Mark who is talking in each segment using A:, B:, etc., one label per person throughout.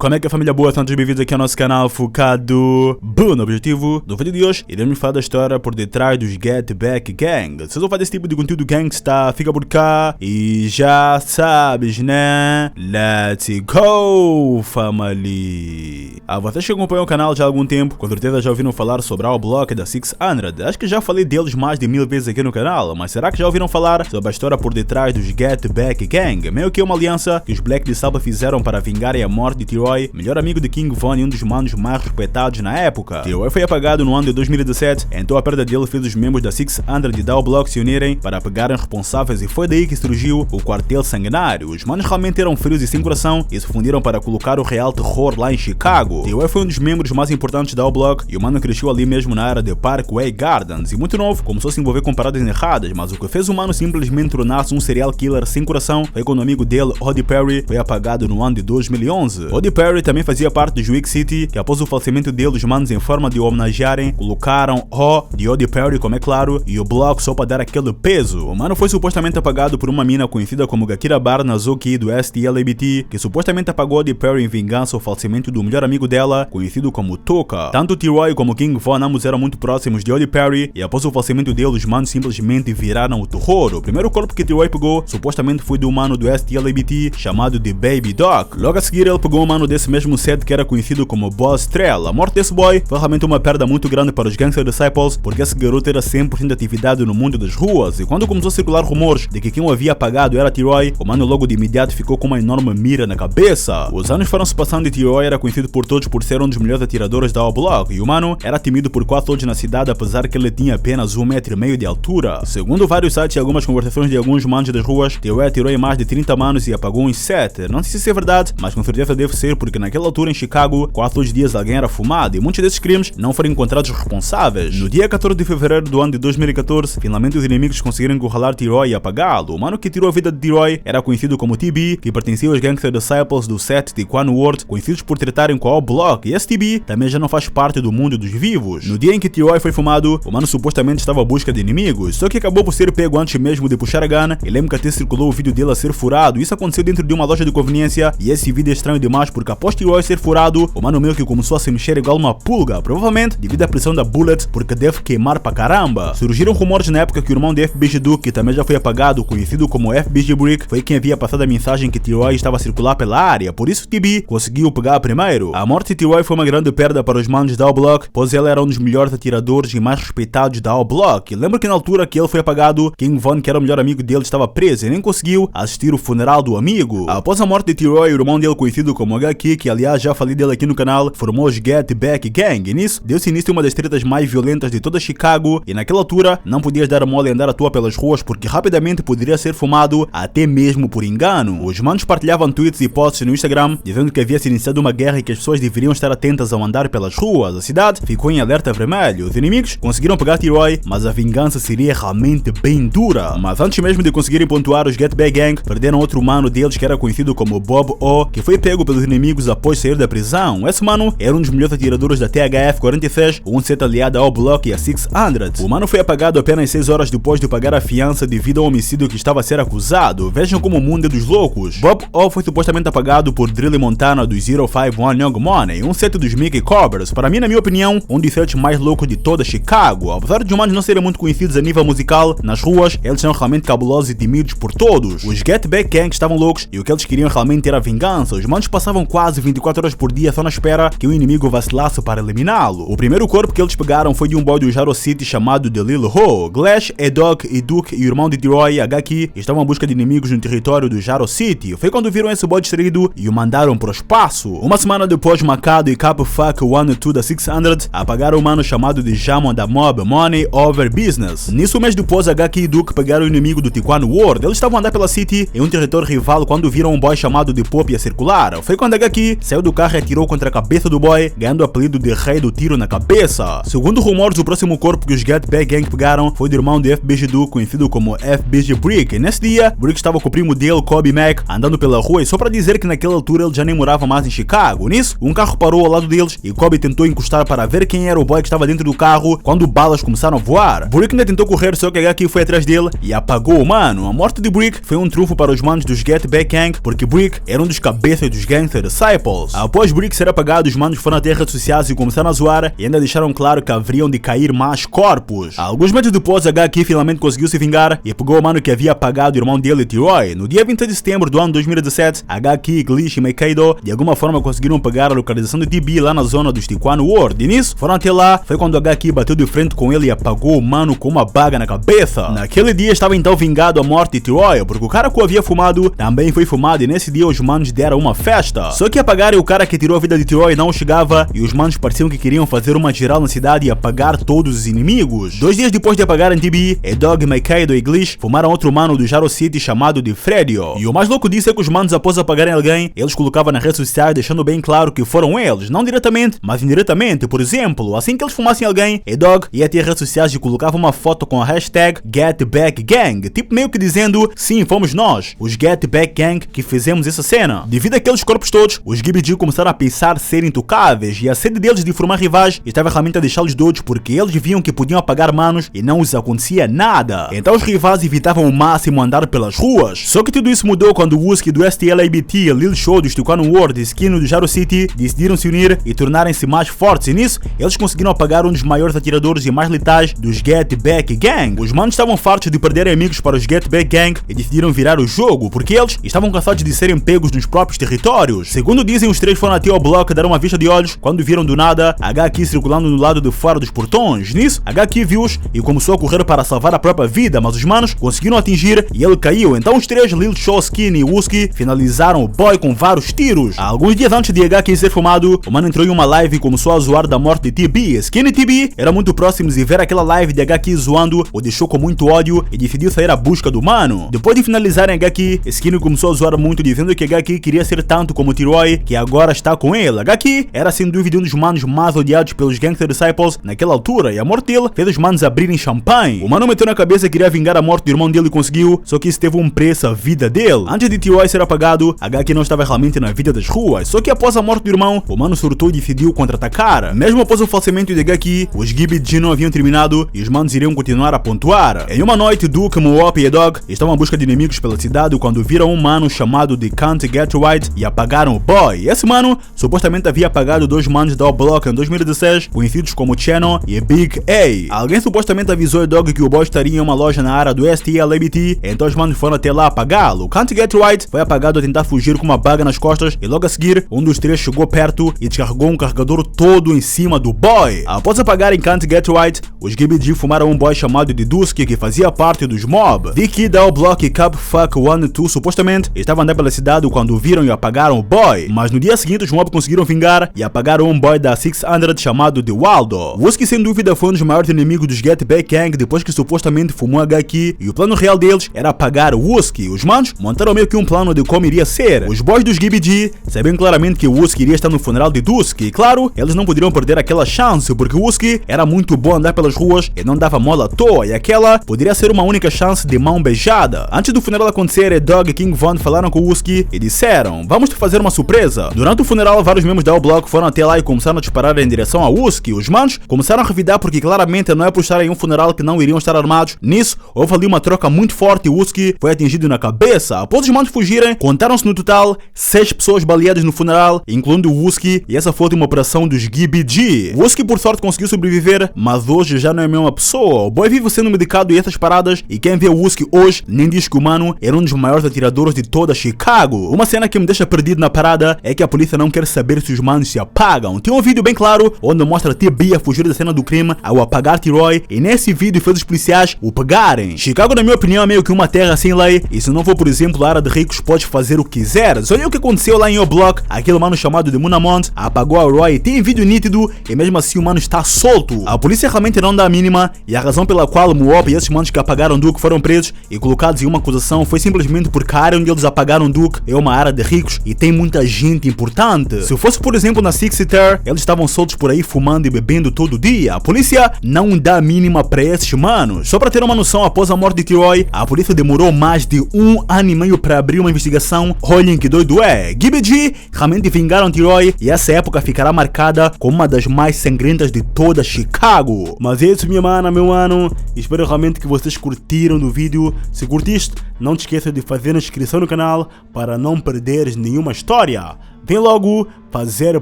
A: Como é que a família boa? São todos bem-vindos aqui ao nosso canal focado no objetivo do vídeo de hoje. Iremos falar da história por detrás dos Get Back Gang. Se vocês vão fazer esse tipo de conteúdo gangsta, fica por cá e já sabes, né? Let's go, family! Vocês que acompanham o canal já há algum tempo, com certeza já ouviram falar sobre a Block da 600. Acho que já falei deles mais de 1000 vezes aqui no canal, mas será que já ouviram falar sobre a história por detrás dos Get Back Gang? Meio que uma aliança que os Black Disciple fizeram para vingarem a morte de T-Roy, melhor amigo de King Von e um dos manos mais respeitados na época. T-Roy foi apagado no ano de 2017, então a perda dele fez os membros da 600 e da Block se unirem para pegarem responsáveis e foi daí que surgiu o quartel sanguinário. Os manos realmente eram frios e sem coração e se fundiram para colocar o real terror lá em Chicago. T-Roy foi um dos membros mais importantes da Block e o mano cresceu ali mesmo na área de Parkway Gardens e muito novo começou a se envolver com paradas erradas, mas o que fez o mano simplesmente tornar-se um serial killer sem coração foi quando o amigo dele, Roddy Perry, foi apagado no ano de 2011. Roddy Perry também fazia parte do Juic City, que após o falecimento dele, os manos em forma de homenagearem, colocaram O de Roddy Perry, como é claro, e o Block só para dar aquele peso. O mano foi supostamente apagado por uma mina conhecida como Gakira Barnazuki do STLABT, que supostamente apagou Roddy Perry em vingança ao falecimento do melhor amigo dela, conhecido como Toka. Tanto T-Roy como King Von ambos eram muito próximos de Roddy Perry, e após o falecimento dele, os manos simplesmente viraram o terror. O primeiro corpo que T-Roy pegou, supostamente foi do humano do STLABT, chamado de Baby Doc. Logo a seguir, ele pegou um mano desse mesmo set que era conhecido como Boss Trell. A morte desse boy foi realmente uma perda muito grande para os Gangster Disciples, porque esse garoto era 100% de atividade no mundo das ruas, e quando começou a circular rumores de que quem o havia apagado era T-Roy, o mano logo de imediato ficou com uma enorme mira na cabeça. Os anos foram se passando e T-Roy era conhecido por todos por ser um dos melhores atiradores da Block, e o mano era temido por quase todos na cidade, apesar que ele tinha apenas 1,5 metro de altura. Segundo vários sites e algumas conversações de alguns manos das ruas, T-Roy atirou em mais de 30 manos e apagou uns 7. Não sei se isso é verdade, mas com certeza deve ser, porque naquela altura em Chicago, quase todos os dias alguém era fumado e muitos desses crimes não foram encontrados responsáveis. No dia 14 de fevereiro do ano de 2014, finalmente os inimigos conseguiram encurralar T-Roy e apagá-lo. O mano que tirou a vida de T-Roy era conhecido como TB, que pertencia aos Gangster Disciples do set de Quan Ward, conhecidos por tratarem com a Block, e esse TB também já não faz parte do mundo dos vivos. No dia em que T-Roy foi fumado, o mano supostamente estava à busca de inimigos, só que acabou por ser pego antes mesmo de puxar a gun, e lembro que até circulou o vídeo dele a ser furado. Isso aconteceu dentro de uma loja de conveniência, e esse vídeo é estranho demais porque após T-Roy ser furado, o mano meio que começou a se mexer igual uma pulga, provavelmente devido à pressão da bullet, porque deve queimar pra caramba. Surgiram rumores na época que o irmão de FBG Duke, que também já foi apagado, conhecido como FBG Brick, foi quem havia passado a mensagem que T-Roy estava a circular pela área, por isso TB conseguiu pegar primeiro. A morte de T-Roy foi uma grande perda para os manos da Block, pois ele era um dos melhores atiradores e mais respeitados da Block. Lembro que na altura que ele foi apagado, King Von, que era o melhor amigo dele, estava preso e nem conseguiu assistir o funeral do amigo. Após a morte de T-Roy, o irmão dele, conhecido como HQ, que aliás já falei dele aqui no canal, formou os Get Back Gang, e nisso deu-se início a uma das tretas mais violentas de toda Chicago, e naquela altura não podias dar mole e andar à toa pelas ruas porque rapidamente poderia ser fumado até mesmo por engano. Os manos partilhavam tweets e posts no Instagram dizendo que havia se iniciado uma guerra e que as pessoas deveriam estar atentas ao andar pelas ruas. A cidade ficou em alerta vermelho. Os inimigos conseguiram pegar T-Roy, mas a vingança seria realmente bem dura. Mas antes mesmo de conseguirem pontuar, os Get Back Gang perderam outro mano deles que era conhecido como Bob O, que foi pego pelos inimigos após sair da prisão. Esse mano era um dos melhores atiradores da THF-46, um set aliado ao Block e a 600. O mano foi apagado apenas 6 horas depois de pagar a fiança devido ao homicídio que estava a ser acusado. Vejam como o mundo é dos loucos. Bob O foi supostamente apagado por Drill Montana do 051 Young Money, um set dos Mickey Cobbers. Para mim, na minha opinião, um dos sets mais loucos de toda Chicago. Apesar de os manos não serem muito conhecidos a nível musical, nas ruas eles são realmente cabulosos e temidos por todos. Os Get Back Gang estavam loucos e o que eles queriam realmente era vingança. Os manos passavam quase 24 horas por dia só na espera que o inimigo vacilasse para eliminá-lo. O primeiro corpo que eles pegaram foi de um boy do Jaro City chamado The Lil Ho. Glash, Edok e Duke e o irmão de T-Roy, HQ, estavam em busca de inimigos no território do Jaro City. Foi quando viram esse boy distraído e o mandaram pro espaço. Uma semana depois, Macado e Cap Fuck 1 e 2 da 600 apagaram o mano chamado de Jamon da Mob Money Over Business. Nisso, um mês depois, HQ e Duke pegaram o inimigo do Tijuana World. Eles estavam a andar pela City em um território rival quando viram um boy chamado de Pop a circular. Foi quando HQ saiu do carro e atirou contra a cabeça do boy, ganhando o apelido de Rei do Tiro na Cabeça. Segundo rumores, o próximo corpo que os Get Back Gang pegaram foi do irmão de FBG Duke, conhecido como FBG Brick. E nesse dia, Brick estava com o primo dele, Kobe Mac, andando pela rua, e só para dizer que naquela altura ele já nem morava mais em Chicago. Nisso, um carro parou ao lado deles e Kobe tentou encostar para ver quem era o boy que estava dentro do carro quando balas começaram a voar. Brick ainda tentou correr, só que HQ foi atrás dele e apagou o mano. A morte de Brick foi um trunfo para os manos dos Get Back Gang, porque Brick era um dos cabeças dos Gangster Disciples. Após Brick ser apagado, os manos foram até redes sociais e começaram a zoar e ainda deixaram claro que haveriam de cair mais corpos. Alguns meses depois, HQ finalmente conseguiu se vingar e pegou o mano que havia apagado o irmão dele, T-Roy. No dia 20 de setembro do ano 2017, HQ, Glitch e Makaido de alguma forma conseguiram pegar a localização de TB lá na zona dos Tijuana World. E nisso, foram até lá, foi quando HQ bateu de frente com ele e apagou o mano com uma baga na cabeça. Naquele dia estava então vingado a morte de T-Roy, porque o cara que o havia fumado também foi fumado e nesse dia os manos deram uma festa. Só que apagarem o cara que tirou a vida de T-Roy não chegava e os manos pareciam que queriam fazer uma geral na cidade e apagar todos os inimigos. 2 dias depois de apagarem TB, E-Dog, Makaido e Glitch fumaram outro mano do Jaro City chamado de Fredio. E o mais louco disso é que os manos, após apagarem alguém, eles colocavam nas redes sociais deixando bem claro que foram eles, não diretamente, mas indiretamente. Por exemplo, assim que eles fumassem alguém, E-Dog ia ter redes sociais e colocava uma foto com a hashtag GetBackGang, tipo meio que dizendo, sim, fomos nós, os Get Back Gang, que fizemos essa cena. Devido àqueles corpos todos, os GBG começaram a pensar ser intocáveis e a sede deles de formar rivais estava realmente a deixá-los doidos porque eles viam que podiam apagar manos e não lhes acontecia nada. Então os rivais evitavam ao máximo andar pelas ruas. Só que tudo isso mudou quando o Wooski do STLABT, Lil Show do Tijuana World e Skinny do Jaro City decidiram se unir e tornarem-se mais fortes e nisso eles conseguiram apagar um dos maiores atiradores e mais letais dos Get Back Gang. Os manos estavam fartos de perderem amigos para os Get Back Gang e decidiram virar o jogo porque eles estavam cansados de serem pegos nos próprios territórios. Segundo dizem, os três foram até ao bloco dar uma vista de olhos quando viram do nada HQ circulando no lado de fora dos portões. Nisso, HQ viu-os e começou a correr para salvar a própria vida, mas os manos conseguiram atingir e ele caiu. Então os três, Lil Show, Skinny e Wooski, finalizaram o boy com vários tiros. Alguns dias antes de HQ ser fumado, o mano entrou em uma live e começou a zoar da morte de TB. Skinny e TB eram muito próximos e ver aquela live de HQ zoando o deixou com muito ódio e decidiu sair à busca do mano. Depois de finalizarem HQ, Skinny começou a zoar muito, dizendo que HQ queria ser tanto como T-Roy, que agora está com ele. HQ era sem dúvida um dos manos mais odiados pelos Gangster Disciples naquela altura e a morte dele fez os manos abrirem champanhe. O mano meteu na cabeça que queria vingar a morte do irmão dele e conseguiu, só que isso teve um preço à vida dele. Antes de T-Roy ser apagado, HQ não estava realmente na vida das ruas, só que após a morte do irmão, o mano surtou e decidiu contra-atacar. Mesmo após o falecimento de HQ, os GBG não haviam terminado e os manos iriam continuar a pontuar. Em uma noite, Duke, Moop e E-Dog estavam à busca de inimigos pela cidade quando viram um mano chamado de Can't Get Right e apagaram o boy. Esse mano supostamente havia apagado 2 manos da O-Block em 2016, conhecidos como Channel e Big A. Alguém supostamente avisou E-Dog que o boy estaria em uma loja na área do STLABT, então os manos foram até lá apagá-lo. Can't Get Right foi apagado a tentar fugir com uma baga nas costas e logo a seguir, um dos três chegou perto e descarregou um carregador todo em cima do boy. Após apagarem Can't Get Right, os GBG fumaram um boy chamado de Dusky que fazia parte dos mob. Vicky da O-Block e Cup Fuck 1 e 2 supostamente estavam andando pela cidade quando viram e apagaram o boy, mas no dia seguinte os mob conseguiram vingar e apagaram um boy da 600 chamado de Waldo. Wooski sem dúvida foi um dos maiores inimigos dos Get Back Gang depois que supostamente fumou HQ e o plano real deles era apagar o Wooski. Os manos montaram meio que um plano de como iria ser. Os boys dos GBG sabiam claramente que o Wooski iria estar no funeral de Dusky e claro, eles não poderiam perder aquela chance porque o Wooski era muito bom andar pelas ruas e não dava mola à toa e aquela poderia ser uma única chance de mão beijada. Antes do funeral acontecer, E-Dog e King Von falaram com o Wooski e disseram: vamos te fazer uma surpresa. Durante o funeral, vários membros da O-Block foram até lá e começaram a disparar em direção ao Wooski. Os manos começaram a revidar porque claramente não é por estar em um funeral que não iriam estar armados. Nisso, houve ali uma troca muito forte e o Wooski foi atingido na cabeça. Após os manos fugirem, contaram-se no total 6 pessoas baleadas no funeral, incluindo o Wooski, e essa foi uma operação dos GBG. O Wooski por sorte conseguiu sobreviver, mas hoje já não é a mesma pessoa. O boy vive sendo medicado e essas paradas, e quem vê o Wooski hoje nem diz que o mano era um dos maiores atiradores de toda Chicago. Uma cena que me deixa perdido na parada é que a polícia não quer saber se os manos se apagam. Tem um vídeo bem claro onde mostra TB a fugir da cena do crime ao apagar T-Roy, e nesse vídeo fez os policiais o pegarem. Chicago, na minha opinião, é meio que uma terra sem lei, e se não for, por exemplo, a área de ricos, podes fazer o que quiseres. Olha o que aconteceu lá em O-Block, aquele mano chamado de Munamont apagou a Roy, tem vídeo nítido, e mesmo assim o mano está solto. A polícia realmente não dá a mínima, e a razão pela qual Moop e esses manos que apagaram Duke foram presos e colocados em uma acusação foi simplesmente porque a área onde eles apagaram Duke é uma área de ricos e tem muita gente importante. Se fosse, por exemplo, na 60 eles estavam soltos por aí fumando e bebendo todo dia. A polícia não dá a mínima para esses manos. Só para ter uma noção, após a morte de T-Roy, a polícia demorou mais de 1 ano e meio para abrir uma investigação. Olhem que doido é. GBG realmente vingaram T-Roy e essa época ficará marcada como uma das mais sangrentas de toda Chicago. Mas é isso, minha mana, meu mano. Espero realmente que vocês curtiram do vídeo. Se curtiste, não te esqueça de fazer a inscrição no canal para não perderes nenhuma história. história. Vem logo fazer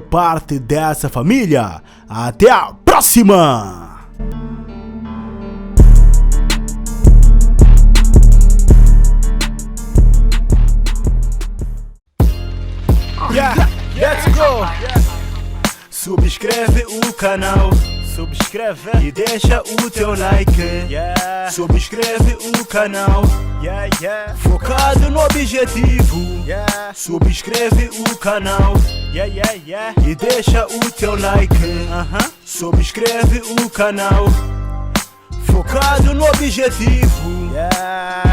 A: parte dessa família. Até a próxima! Yeah, let's go! Subscreve o canal, subscreve e deixa o teu like. Yeah. Subscreve o canal, yeah, yeah. Focado no objetivo. Yeah. Subscreve o canal, yeah, yeah, yeah. E deixa o teu like. Subscreve o canal, focado no objetivo. Yeah.